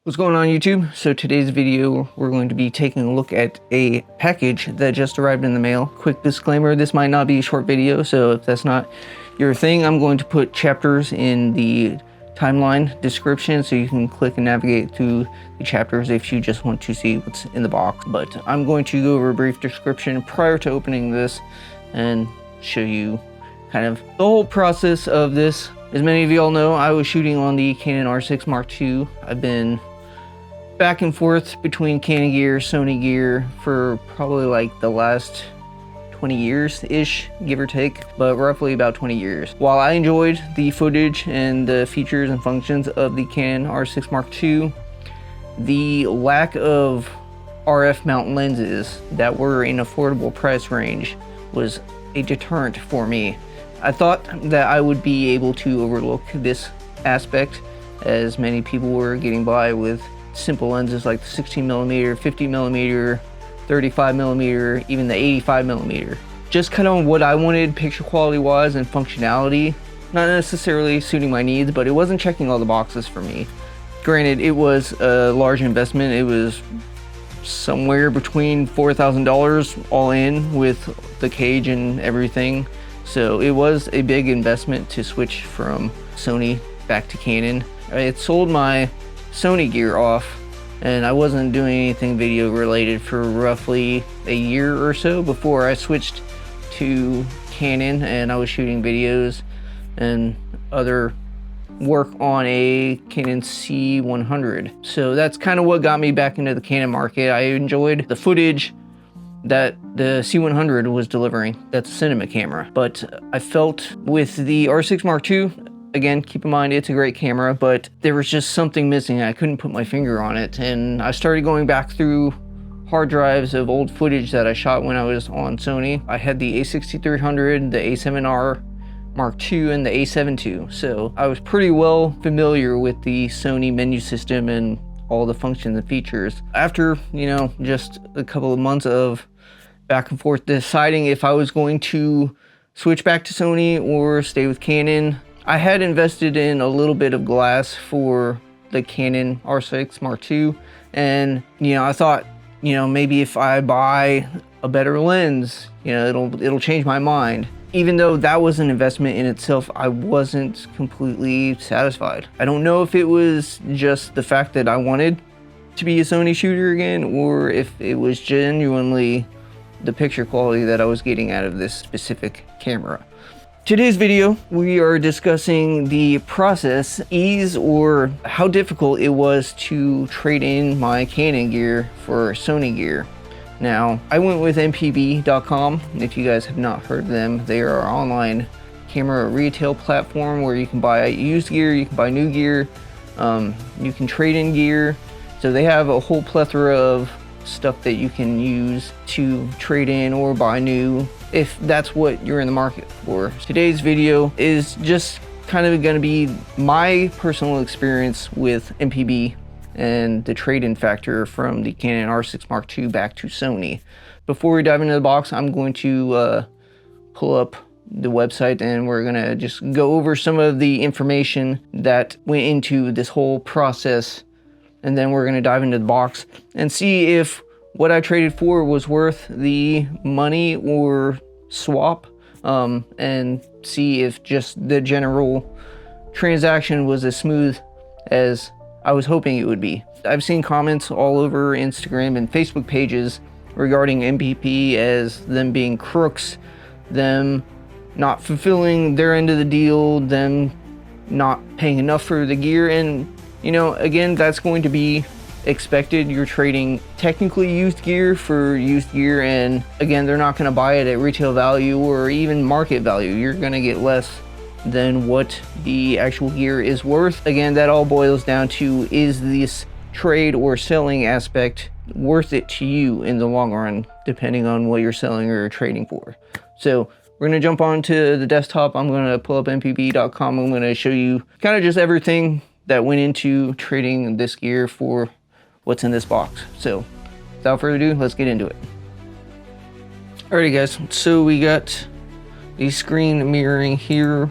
What's going on YouTube? So today's video, we're going to be taking a look at a package that just arrived in the mail. Quick disclaimer, this might not be a short video, so if that's not your thing, I'm going to put chapters in the timeline description so you can click and navigate through the chapters if you just want to see what's in the box. But I'm going to go over a brief description prior to opening this and show you kind of the whole process of this. As many of you all know, I was shooting on the Canon R6 Mark II. I've been back and forth between Canon gear, Sony gear for probably like the last 20 years-ish, give or take, but roughly about 20 years. While I enjoyed the footage and the features and functions of the Canon R6 Mark II, the lack of RF mount lenses that were in affordable price range was a deterrent for me. I thought that I would be able to overlook this aspect, as many people were getting by with simple lenses like the 16mm, 50mm, 35mm, even the 85mm. Just kind of what I wanted picture quality wise and functionality, not necessarily suiting my needs, but it wasn't checking all the boxes for me. Granted, it was a large investment. It was somewhere between $4,000 all in with the cage and everything. So it was a big investment to switch from Sony back to Canon. I had sold my Sony gear off and I wasn't doing anything video related for roughly a year or so before I switched to Canon, and I was shooting videos and other work on a Canon C100. So that's kind of what got me back into the Canon market. I enjoyed the footage that the C100 was delivering. That's a cinema camera. But I felt with the R6 Mark II, again, keep in mind it's a great camera, but there was just something missing. I couldn't put my finger on it. And I started going back through hard drives of old footage that I shot when I was on Sony. I had the A6300, the A7R Mark II, and the A7 II. So I was pretty well familiar with the Sony menu system and all the functions and features. After, just a couple of months of back and forth deciding if I was going to switch back to Sony or stay with Canon, I had invested in a little bit of glass for the Canon R6 Mark II, and I thought, maybe if I buy a better lens, it'll change my mind. Even though that was an investment in itself, I wasn't completely satisfied. I don't know if it was just the fact that I wanted to be a Sony shooter again, or if it was genuinely the picture quality that I was getting out of this specific camera. Today's video, we are discussing the process, ease, or how difficult it was to trade in my Canon gear for Sony gear. Now, I went with mpb.com. If you guys have not heard of them, they are an online camera retail platform where you can buy used gear, you can buy new gear, you can trade in gear. So they have a whole plethora of stuff that you can use to trade in or buy new if that's what you're in the market for. Today's video is just kind of going to be my personal experience with MPB and the trade-in factor from the Canon R6 Mark II back to Sony. Before we dive into the box, I'm going to pull up the website and we're gonna just go over some of the information that went into this whole process, and then we're gonna dive into the box and see if what I traded for was worth the money or swap, and see if just the general transaction was as smooth as I was hoping it would be. I've seen comments all over Instagram and Facebook pages regarding MPB as them being crooks, them not fulfilling their end of the deal, them not paying enough for the gear. And again, that's going to be expected. You're trading technically used gear for used gear, and again, they're not going to buy it at retail value or even market value. You're going to get less than what the actual gear is worth. Again, that all boils down to, is this trade or selling aspect worth it to you in the long run, depending on what you're selling or trading for. So we're going to jump onto the desktop. I'm going to pull up mpb.com. I'm going to show you kind of just everything that went into trading this gear for what's in this box. So without further ado, let's get into it. Alrighty guys, so we got the screen mirroring here.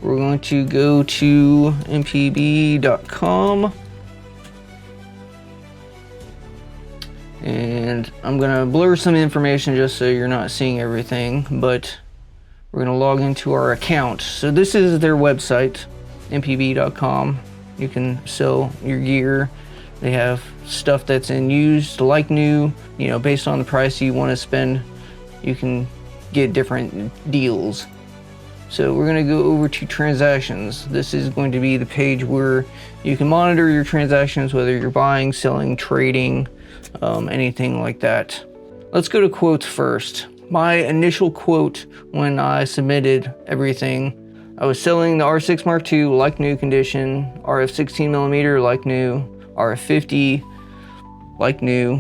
We're going to go to mpb.com And I'm gonna blur some information just so you're not seeing everything, but we're gonna log into our account. So this is their website, mpb.com. You can sell your gear. They have stuff that's in used, like new, you know, based on the price you want to spend, you can get different deals. So we're going to go over to transactions. This is going to be the page where you can monitor your transactions, whether you're buying, selling, trading, anything like that. Let's go to quotes first. My initial quote when I submitted everything, I was selling the R6 Mark II like new condition, RF 16mm like new, RF 50 like new,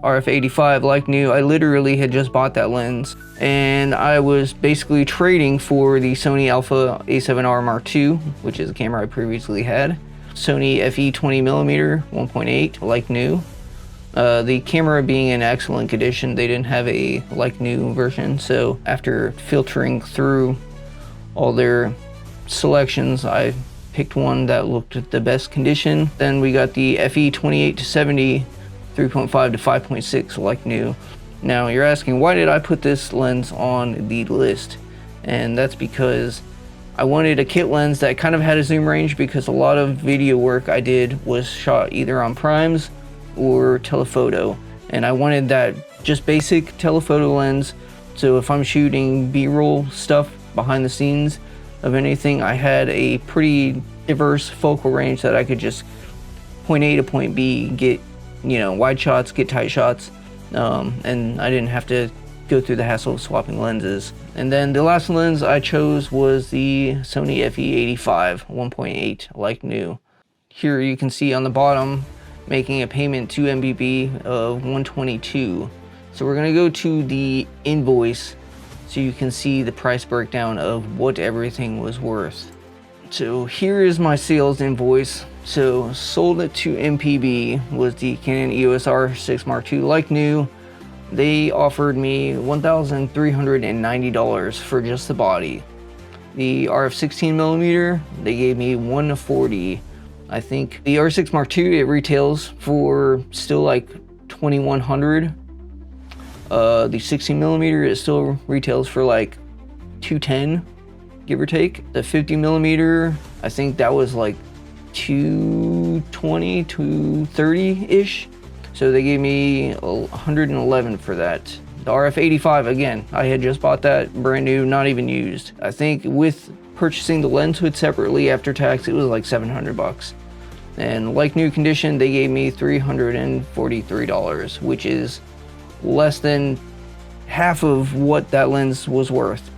RF 85 like new. I literally had just bought that lens, and I was basically trading for the Sony Alpha A7R Mark II, which is a camera I previously had. Sony FE 20mm 1.8 like new. The camera being in excellent condition, they didn't have a like new version, so after filtering through all their selections, I picked one that looked at the best condition. Then we got the FE 28-70 3.5 to 5.6 like new. Now you're asking, why did I put this lens on the list? And that's because I wanted a kit lens that kind of had a zoom range, because a lot of video work I did was shot either on primes or telephoto, and I wanted that just basic telephoto lens, so if I'm shooting b-roll stuff behind the scenes of anything, I had a pretty diverse focal range that I could just point A to point B, get, you know, wide shots, get tight shots, and I didn't have to go through the hassle of swapping lenses. And then the last lens I chose was the Sony FE85 1.8 like new. Here you can see on the bottom making a payment to MBB of $122. So we're gonna go to the invoice so you can see the price breakdown of what everything was worth. So here is my sales invoice. So sold it to MPB was the Canon EOS R6 Mark II like new. They offered me $1,390 for just the body. The RF 16mm, they gave me $140. I think the R6 Mark II, it retails for still like $2,100. The 16mm, it still retails for like $210, give or take. The 50mm, I think that was like $220, $230-ish. So they gave me $111 for that. The RF 85, again, I had just bought that brand new, not even used. I think with purchasing the lens hood separately after tax, it was like $700. And like new condition, they gave me $343, which is less than half of what that lens was worth,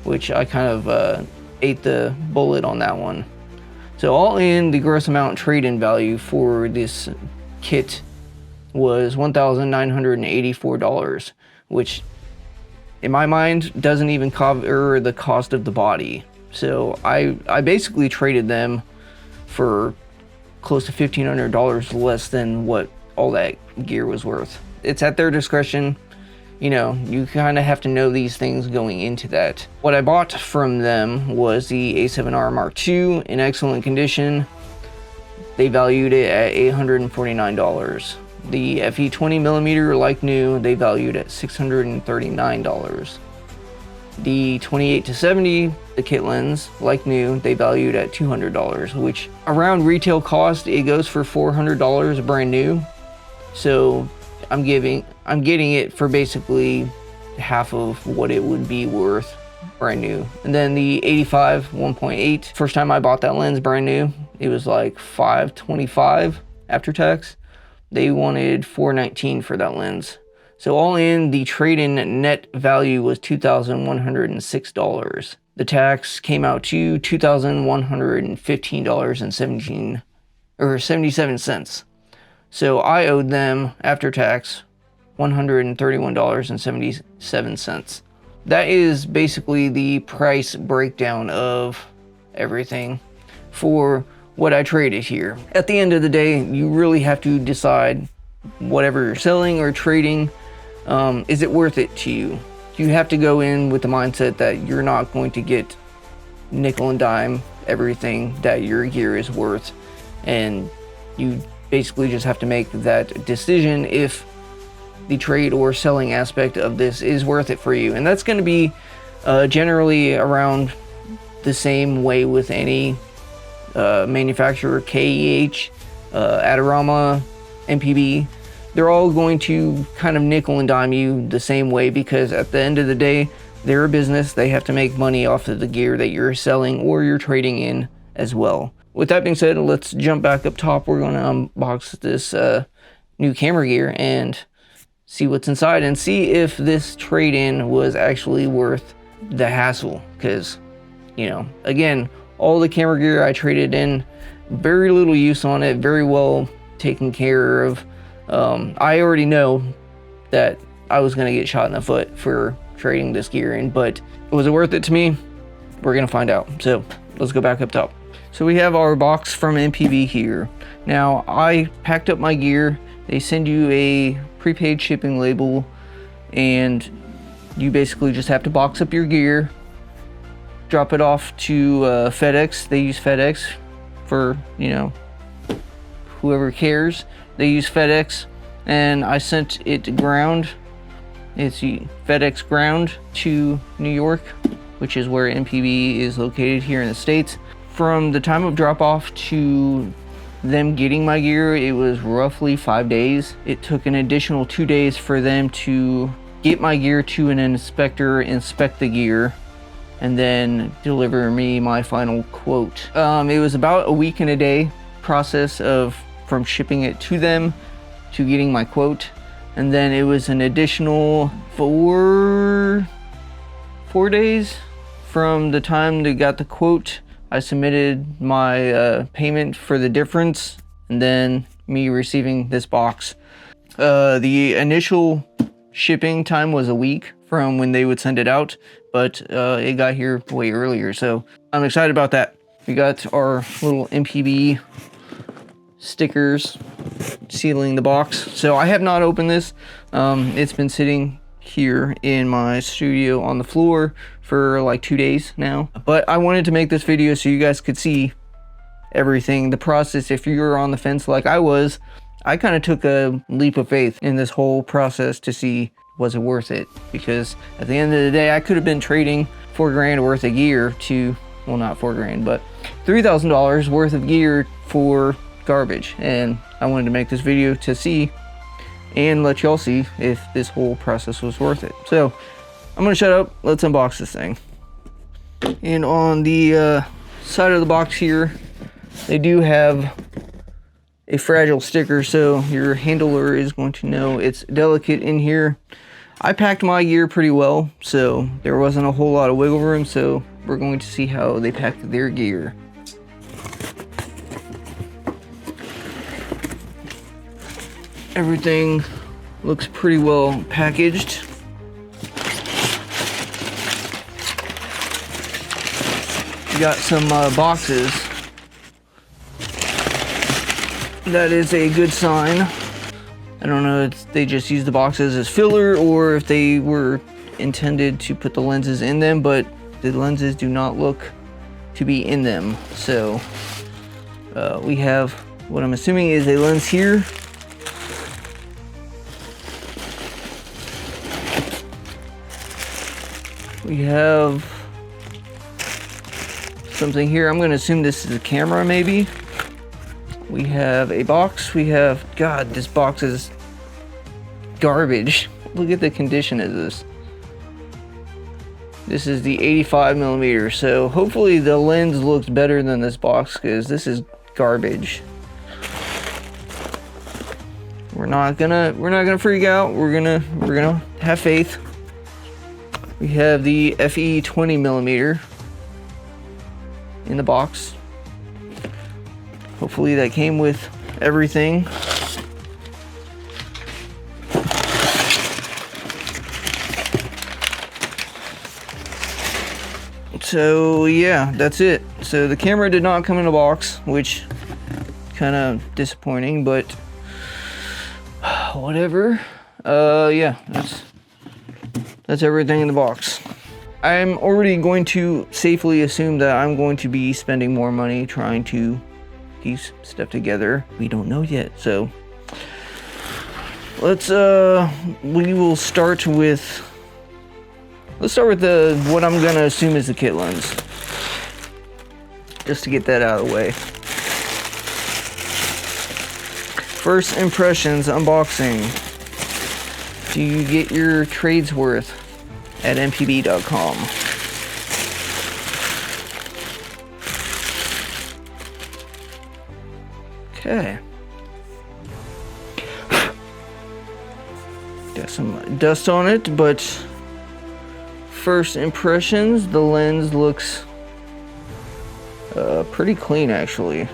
which I kind of ate the bullet on that one. So all in, the gross amount trade-in value for this kit was $1,984, which in my mind doesn't even cover the cost of the body. So I basically traded them for close to $1,500 less than what all that gear was worth. It's at their discretion. You know, you kind of have to know these things going into that. What I bought from them was the A7R Mark II in excellent condition. They valued it at $849. The FE 20mm like new, they valued at $639. The 28-70, the kit lens, like new, they valued at $200, which around retail cost, it goes for $400 brand new. So I'm getting it for basically half of what it would be worth brand new. And then the 85 1.8, first time I bought that lens brand new, it was like $525 after tax. They wanted $419 for that lens. So all in, the trade-in net value was $2,106. The tax came out to $2,115.77. So I owed them after tax $131.77. That is basically the price breakdown of everything for what I traded here. At the end of the day, you really have to decide whatever you're selling or trading, is it worth it to you? You have to go in with the mindset that you're not going to get nickel and dime everything that your gear is worth, and you basically just have to make that decision if the trade or selling aspect of this is worth it for you. And that's going to be generally around the same way with any manufacturer, KEH, Adorama, MPB. They're all going to kind of nickel and dime you the same way, because at the end of the day, they're a business. They have to make money off of the gear that you're selling or you're trading in as well. With that being said, let's jump back up top. We're going to unbox this new camera gear and see what's inside and see if this trade-in was actually worth the hassle. Because, you know, again, all the camera gear I traded in, very little use on it, very well taken care of. I already know that I was going to get shot in the foot for trading this gear in, but was it worth it to me? We're going to find out. So let's go back up top. So we have our box from MPB here. Now, I packed up my gear. They send you a prepaid shipping label, and you basically just have to box up your gear, drop it off to FedEx. They use FedEx for, you know, whoever cares. They use FedEx, and I sent it ground. It's FedEx ground to New York, which is where MPB is located here in the States. From the time of drop off to them getting my gear, it was roughly 5 days. It took an additional 2 days for them to get my gear to an inspector, inspect the gear, and then deliver me my final quote. It was about a week and a day process from shipping it to them to getting my quote, and then it was an additional four days from the time they got the quote. I submitted my payment for the difference, and then me receiving this box. The initial shipping time was a week from when they would send it out, but it got here way earlier, so I'm excited about that. We got our little MPB stickers sealing the box. So I have not opened this. It's been sitting here in my studio on the floor for like 2 days now, but I wanted to make this video so you guys could see everything, the process. If you're on the fence like I was, I kind of took a leap of faith in this whole process to see, was it worth it? Because at the end of the day, I could have been trading $4 grand worth of gear to, well, not $4 grand, but $3,000 worth of gear for garbage. And I wanted to make this video to see and let y'all see if this whole process was worth it. So I'm gonna shut up, let's unbox this thing. And on the side of the box here, they do have a fragile sticker, so your handler is going to know it's delicate in here. I packed my gear pretty well, so there wasn't a whole lot of wiggle room, so we're going to see how they packed their gear. Everything looks pretty well packaged. We got some boxes. That is a good sign. I don't know if they just use the boxes as filler or if they were intended to put the lenses in them, but the lenses do not look to be in them. So we have what I'm assuming is a lens here. We have something here. I'm going to assume this is a camera, maybe. We have a box. We have, God, this box is garbage. Look at the condition of this. This is the 85 millimeter. So hopefully the lens looks better than this box, because this is garbage. We're not gonna freak out. We're gonna have faith. We have the FE 20 millimeter in the box. Hopefully that came with everything. So yeah, that's it. So the camera did not come in a box, which kind of disappointing, but whatever. Yeah, that's everything in the box. I'm already going to safely assume that I'm going to be spending more money trying to piece stuff together. We don't know yet, so We will start with, what I'm gonna assume is the kit lens. Just to get that out of the way. First impressions, unboxing. Do you get your trades worth at mpb.com? Okay. Got some dust on it, but first impressions, the lens looks pretty clean actually.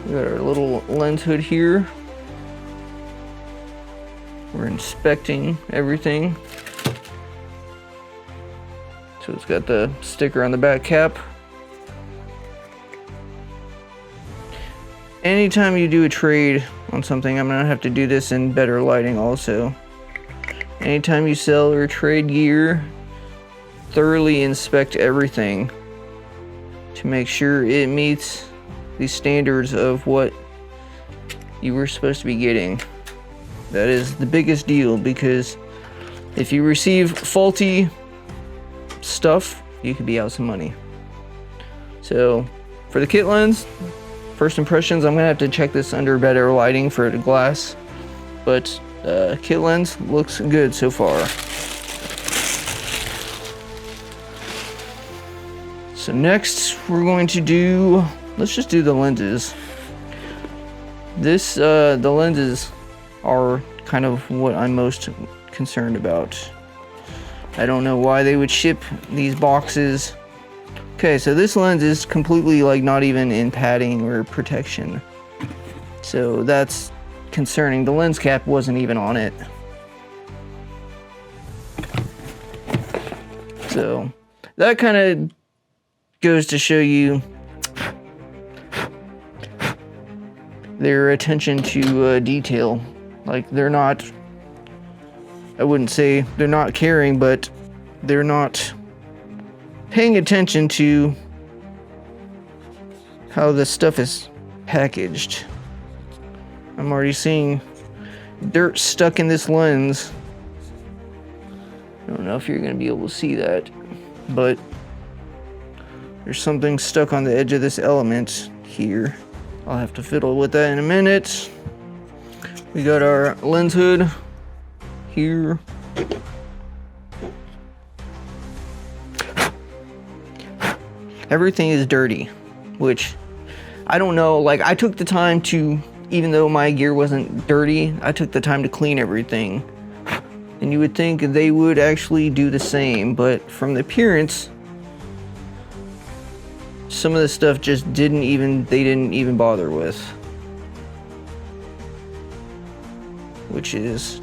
We got our little lens hood here. We're inspecting everything. So it's got the sticker on the back cap. Anytime you do a trade on something, I'm gonna have to do this in better lighting also. Anytime you sell or trade gear, thoroughly inspect everything to make sure it meets the standards of what you were supposed to be getting. That is the biggest deal, because if you receive faulty stuff, you could be out some money. So for the kit lens, first impressions, I'm gonna have to check this under better lighting for the glass, but kit lens looks good so far. So next we're going to do, let's just do the lenses. The lenses are kind of what I'm most concerned about. I don't know why they would ship these boxes. Okay, so this lens is completely like not even in padding or protection. So that's concerning. The lens cap wasn't even on it. So that kind of goes to show you their attention to detail. Like, they're not, I wouldn't say they're not caring, but they're not paying attention to how this stuff is packaged. I'm already seeing dirt stuck in this lens. I don't know if you're gonna be able to see that, but there's something stuck on the edge of this element here. I'll have to fiddle with that in a minute. We got our lens hood here. Everything is dirty, which I don't know, like I took the time to, even though my gear wasn't dirty, I took the time to clean everything. And you would think they would actually do the same, but from the appearance, some of the stuff just they didn't even bother with. Which is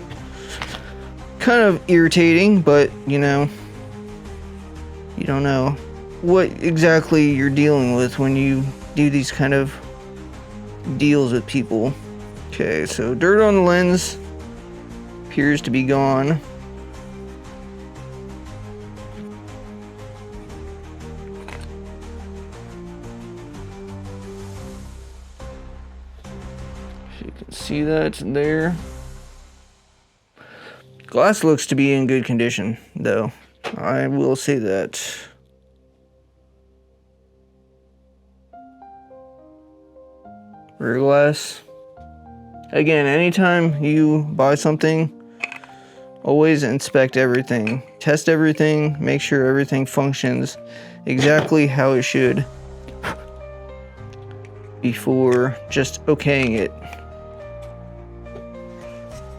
kind of irritating, but you know, you don't know what exactly you're dealing with when you do these kind of deals with people. Okay, so dirt on the lens appears to be gone. You can see that there. Glass looks to be in good condition, though. I will say that. Rear glass. Again, anytime you buy something, always inspect everything. Test everything. Make sure everything functions exactly how it should before just okaying it.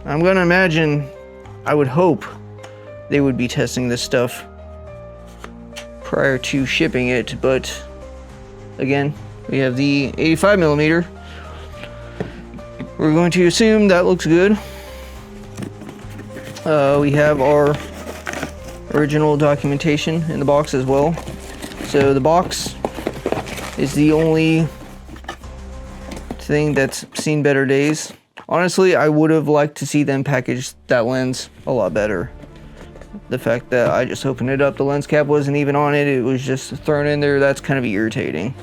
I'm gonna imagine, I would hope they would be testing this stuff prior to shipping it, but again, we have the 85mm. We're going to assume that looks good. We have our original documentation in the box as well. So the box is the only thing that's seen better days. Honestly, I would have liked to see them package that lens a lot better. The fact that I just opened it up, the lens cap wasn't even on it, it was just thrown in there, that's kind of irritating.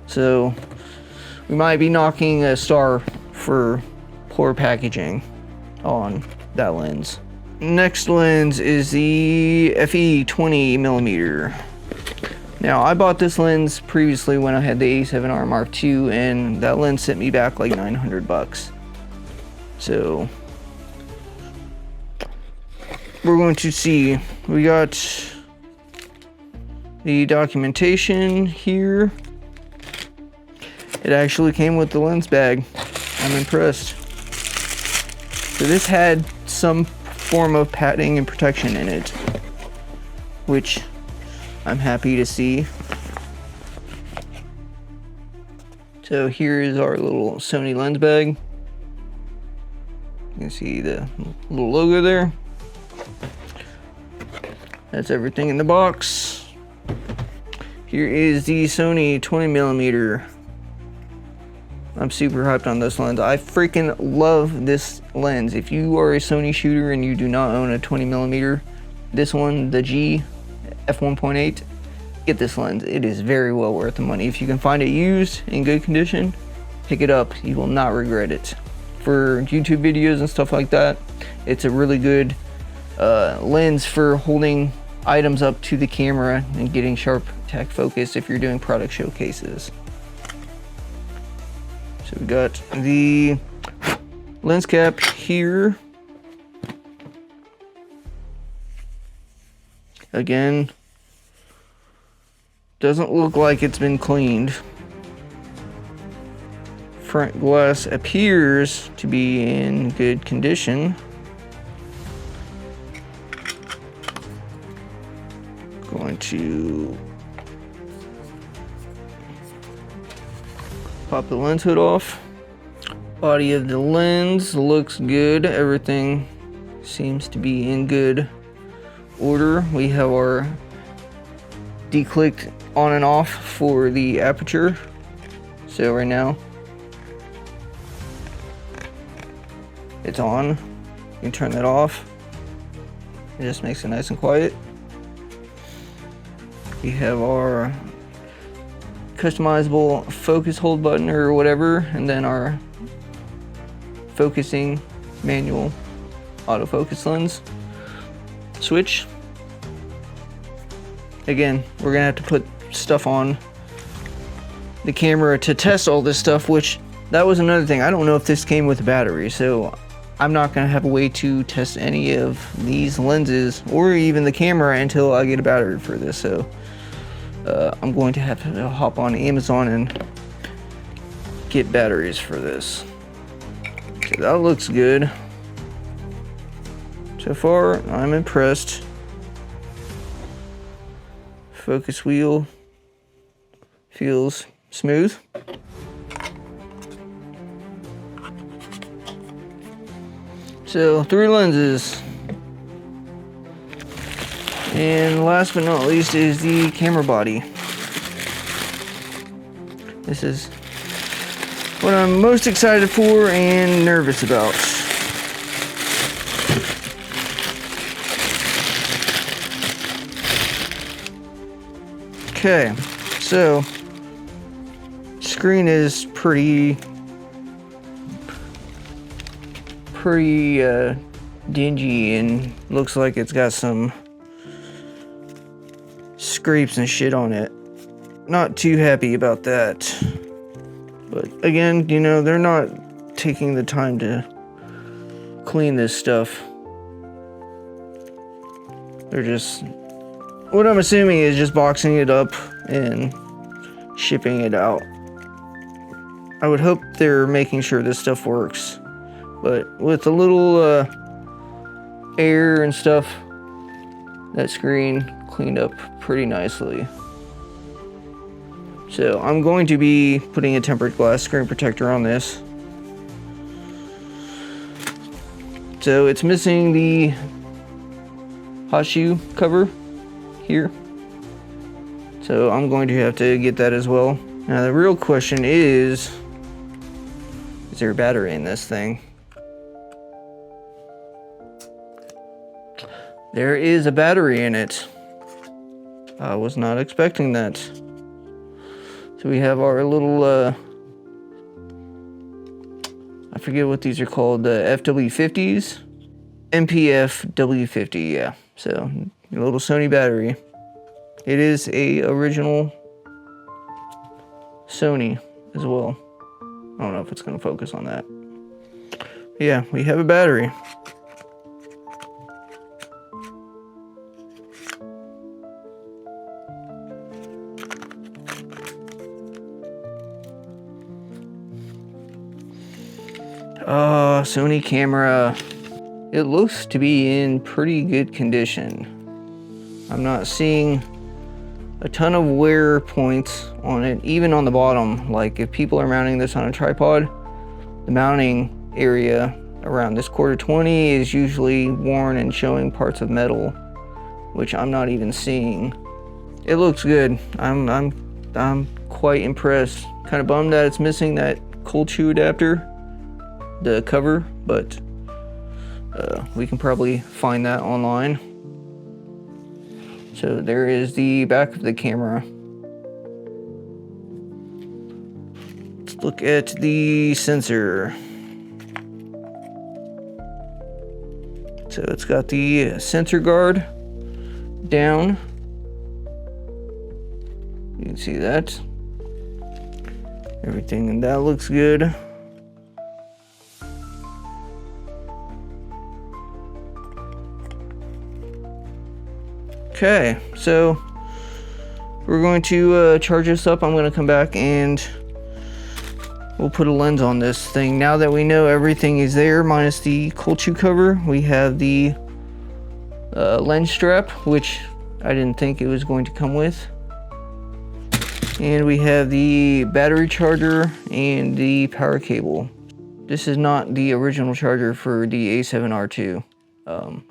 So we might be knocking a star for poor packaging on that lens. Next lens is the FE 20mm. Now, I bought this lens previously when I had the A7R Mark II, and that lens sent me back like 900 bucks. So we're going to see. We got the documentation here. It actually came with the lens bag. I'm impressed. So this had some form of padding and protection in it, which I'm happy to see. So here is our little Sony lens bag. You can see the little logo there. That's everything in the box. Here is the Sony 20mm. I'm super hyped on this lens. I freaking love this lens. If you are a Sony shooter and you do not own a 20mm, this one, the G f1.8, get this lens. It is very well worth the money. If you can find it used in good condition, pick it up. You will not regret it. For YouTube videos and stuff like that, it's a really good lens for holding items up to the camera and getting sharp tack focus if you're doing product showcases. So we got the lens cap here. Again, doesn't look like it's been cleaned. Front glass appears to be in good condition. Going to pop the lens hood off. Body of the lens looks good. Everything seems to be in good order. We have our declicked on and off for the aperture. So right now it's on. You can turn that off. It just makes it nice and quiet. We have our customizable focus hold button or whatever, and then our focusing manual autofocus lens switch. Again, we're gonna have to put stuff on the camera to test all this stuff, which that was another thing. I don't know if this came with a battery, so I'm not gonna have a way to test any of these lenses or even the camera until I get a battery for this. So I'm going to have to hop on Amazon and get batteries for this. So that looks good. So far, I'm impressed. Focus wheel feels smooth. So 3 lenses. And last but not least is the camera body. This is what I'm most excited for and nervous about. Okay, so screen is pretty dingy and looks like it's got some scrapes and shit on it. Not too happy about that. But again, you know, they're not taking the time to clean this stuff. They're just, what I'm assuming is just boxing it up and shipping it out. I would hope they're making sure this stuff works. But with a little air and stuff, that screen cleaned up pretty nicely. So I'm going to be putting a tempered glass screen protector on this. So it's missing the hot shoe cover here. So I'm going to have to get that as well. Now the real question is there a battery in this thing? There is a battery in it. I was not expecting that. So we have our little, I I forget what these are called, the FW50s, MPF W50, yeah. So a little Sony battery. It is a original Sony as well. I don't know if it's going to focus on that. Yeah, we have a battery. Sony camera. It looks to be in pretty good condition. I'm not seeing a ton of wear points on it, even on the bottom. Like if people are mounting this on a tripod, the mounting area around this quarter 20 is usually worn and showing parts of metal, which I'm not even seeing. It looks good. I'm quite impressed. Kind of bummed that it's missing that cold shoe adapter, the cover, but we can probably find that online. So there is the back of the camera. Let's look at the sensor. So it's got the sensor guard down. You can see that. Everything in that looks good. Okay, so we're going to charge this up. I'm going to come back and we'll put a lens on this thing. Now that we know everything is there, minus the cold shoe cover, we have the lens strap, which I didn't think it was going to come with. And we have the battery charger and the power cable. This is not the original charger for the A7R2.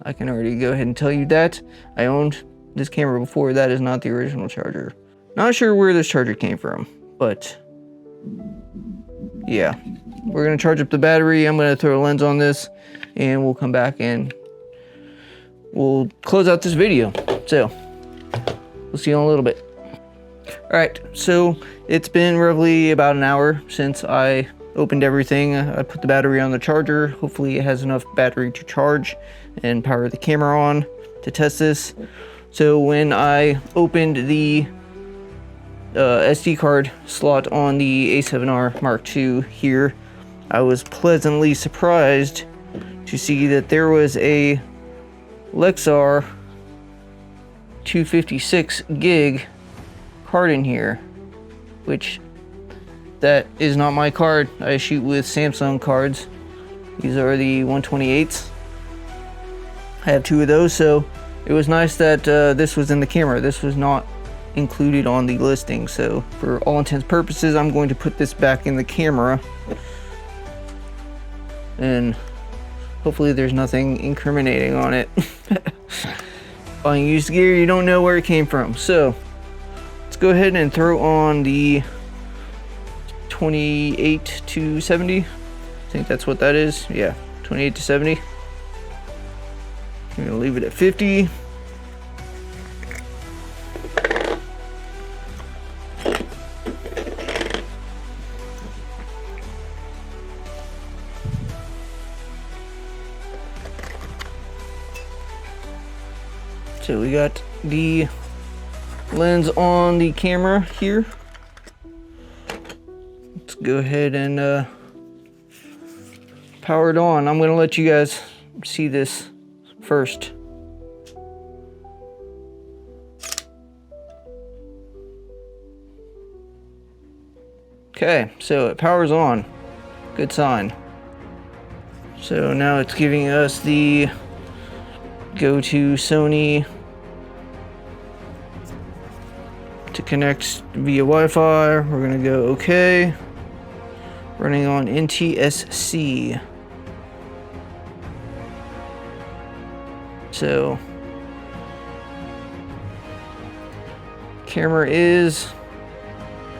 I can already go ahead and tell you that. I owned this camera before. That is not the original charger. Not sure where this charger came from, but yeah. We're gonna charge up the battery. I'm gonna throw a lens on this and we'll come back and we'll close out this video. So we'll see you in a little bit. All right, so it's been roughly about an hour since I opened everything. I put the battery on the charger. Hopefully it has enough battery to charge and power the camera on to test this. So when I opened the SD card slot on the A7R Mark II here, I was pleasantly surprised to see that there was a Lexar 256 gig card in here, which that is not my card. I shoot with Samsung cards. These are the 128s. I have two of those, so it was nice that this was in the camera. This was not included on the listing, so for all intents and purposes, I'm going to put this back in the camera, and hopefully there's nothing incriminating on it. Buying used gear, you don't know where it came from. So let's go ahead and throw on the 28 to 70. I think that's what that is. Yeah, 28 to 70. I'm gonna leave it at 50. So we got the lens on the camera here. Let's go ahead and power it on. I'm gonna let you guys see this first. Okay, so it powers on. Good sign. So now it's giving us the go to Sony to connect via Wi-Fi. We're gonna go okay. Running on NTSC. So camera is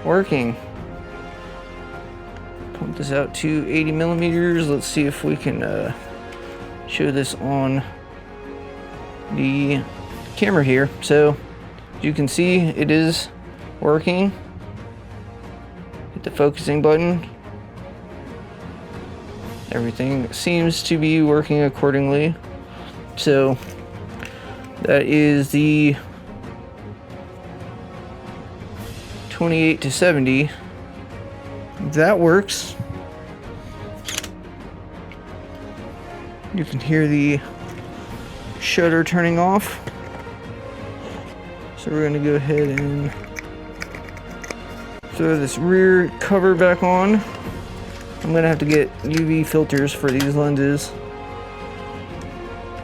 working. Pump this out to 80 millimeters. Let's see if we can show this on the camera here. So as you can see, it is working. Hit the focusing button. Everything seems to be working accordingly. So that is the 28 to 70. That works. You can hear the shutter turning off. So we're going to go ahead and throw this rear cover back on. I'm going to have to get UV filters for these lenses.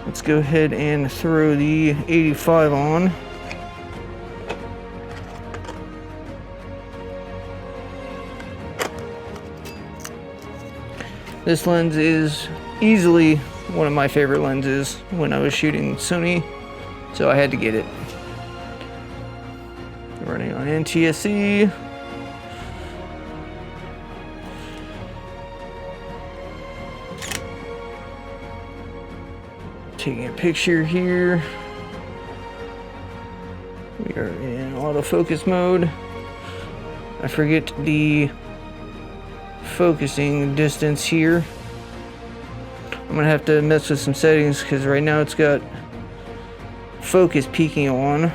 Let's go ahead and throw the 85 on. This lens is easily one of my favorite lenses when I was shooting Sony, so I had to get it. Running on NTSC. Taking a picture here. We are in autofocus mode. I forget the focusing distance here. I'm gonna have to mess with some settings because right now it's got focus peaking on.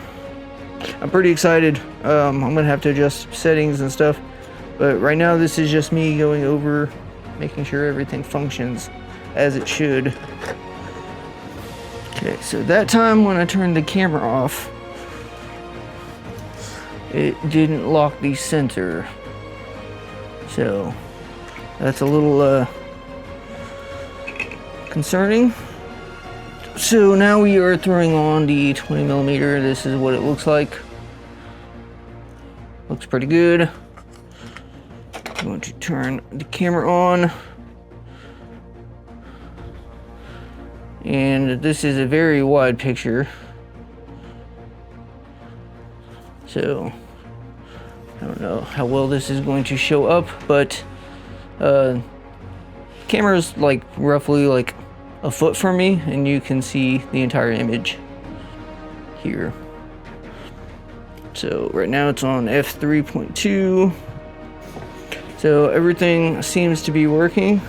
I'm pretty excited. I'm gonna have to adjust settings and stuff, but right now this is just me going over making sure everything functions as it should. Okay, so that time when I turned the camera off, it didn't lock the sensor, so that's a little concerning. So now we are throwing on the 20mm. This is what it looks like. Looks pretty good. I'm going to turn the camera on. And this is a very wide picture. So I don't know how well this is going to show up, but camera's like roughly like a foot from me, and you can see the entire image here. So right now it's on f3.2. So everything seems to be working.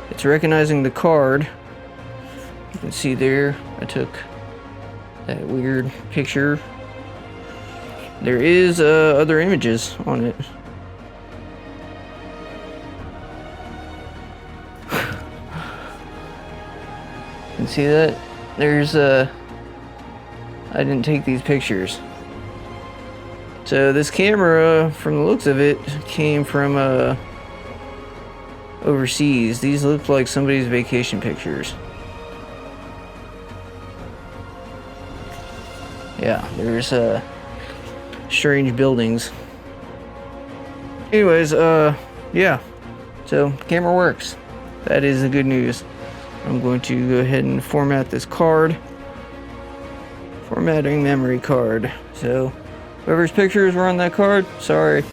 It's recognizing the card. You can see there, I took that weird picture. There is other images on it. You can see that? There's I didn't take these pictures. So this camera, from the looks of it, came from overseas. These look like somebody's vacation pictures. Yeah, there's strange buildings. Anyways, yeah. So camera works. That is the good news. I'm going to go ahead and format this card. Formatting memory card. So whoever's pictures were on that card, sorry.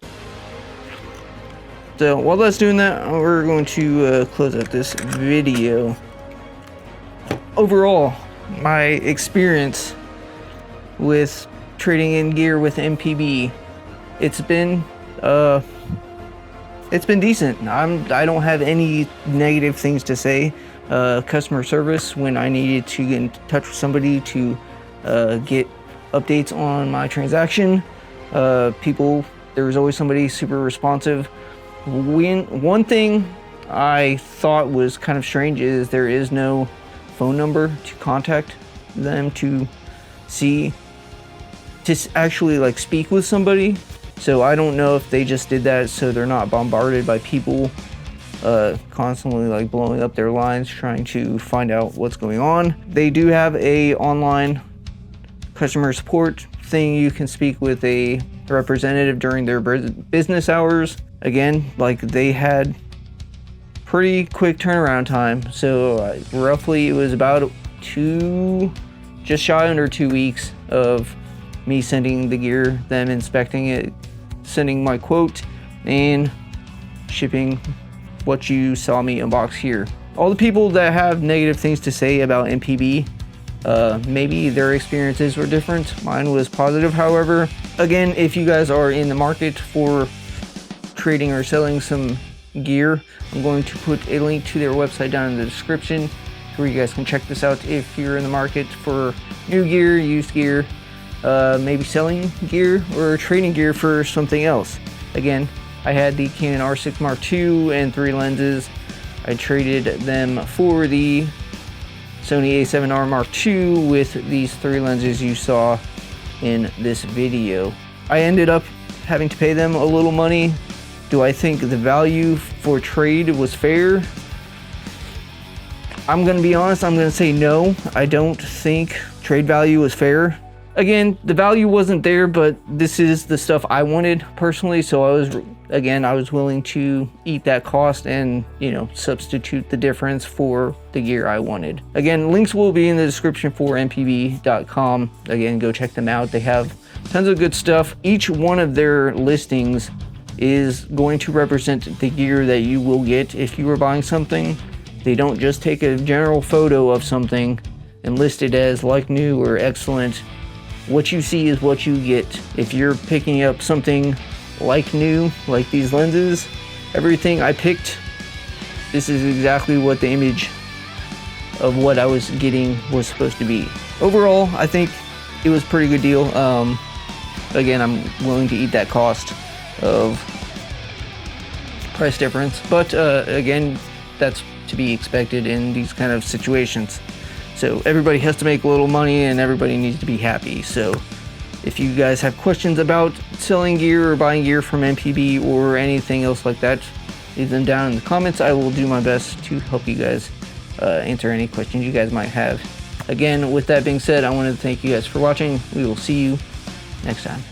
So while that's doing that, we're going to close out this video. Overall, my experience with trading in gear with MPB, it's been decent. I don't have any negative things to say. Customer service, when I needed to get in touch with somebody to get updates on my transaction, there was always somebody super responsive. One thing I thought was kind of strange is there is no phone number to contact them to actually like speak with somebody. So I don't know if they just did that so they're not bombarded by people constantly like blowing up their lines trying to find out what's going on. They do have a online customer support thing. You can speak with a representative during their business hours. Again, like they had pretty quick turnaround time. So roughly it was about just shy under 2 weeks of me sending the gear, them inspecting it, sending my quote, and shipping what you saw me unbox here. All the people that have negative things to say about MPB, maybe their experiences were different. Mine was positive, however. Again, if you guys are in the market for trading or selling some Gear. I'm going to put a link to their website down in the description where you guys can check this out if you're in the market for new gear, used gear, maybe selling gear or trading gear for something else. Again, I had the Canon R6 Mark II and 3 lenses. I traded them for the Sony A7R Mark II with these 3 lenses you saw in this video. I ended up having to pay them a little money. Do I think the value for trade was fair? I'm gonna be honest, I'm gonna say no. I don't think trade value was fair. Again, the value wasn't there, but this is the stuff I wanted personally, so I was willing to eat that cost and, you know, substitute the difference for the gear I wanted. Again, links will be in the description for mpb.com. Again, go check them out. They have tons of good stuff. Each one of their listings is going to represent the gear that you will get if you are buying something. They don't just take a general photo of something and list it as like new or excellent. What you see is what you get. If you're picking up something like new, like these lenses, everything I picked, this is exactly what the image of what I was getting was supposed to be. Overall, I think it was a pretty good deal. Again, I'm willing to eat that cost of price difference, but again, that's to be expected in these kind of situations. So everybody has to make a little money and everybody needs to be happy. So if you guys have questions about selling gear or buying gear from MPB or anything else like that, leave them down in the comments. I will do my best to help you guys answer any questions you guys might have. Again, with that being said, I want to thank you guys for watching. We will see you next time.